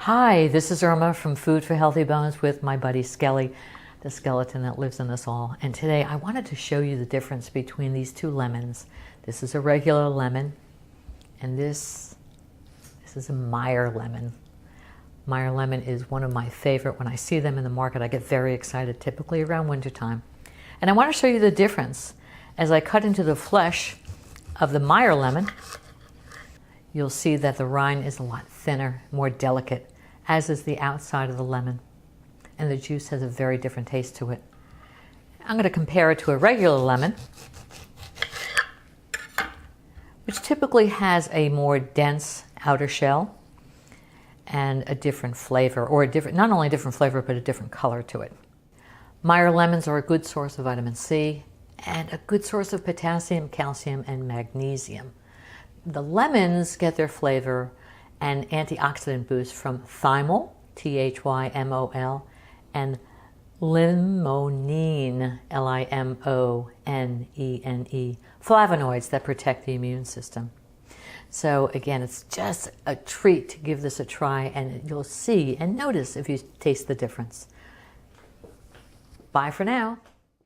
Hi, this is Irma from Food for Healthy Bones with my buddy Skelly, the skeleton that lives in us all. And today I wanted to show you the difference between these two lemons. This is a regular lemon, and this is a Meyer lemon. Meyer lemon is one of my favorite. When I see them in the market, I get very excited, typically around wintertime. And I want to show you the difference. As I cut into the flesh of the Meyer lemon, you'll see that the rind is a lot thinner, more delicate, as is the outside of the lemon. And the juice has a very different taste to it. I'm going to compare it to a regular lemon, which typically has a more dense outer shell and a different flavor, or not only a different flavor, but a different color to it. Meyer lemons are a good source of vitamin C and a good source of potassium, calcium, and magnesium. The lemons get their flavor and antioxidant boost from thymol, Thymol, and limonene, Limonene, flavonoids that protect the immune system. So again, it's just a treat to give this a try, and you'll see and notice if you taste the difference. Bye for now.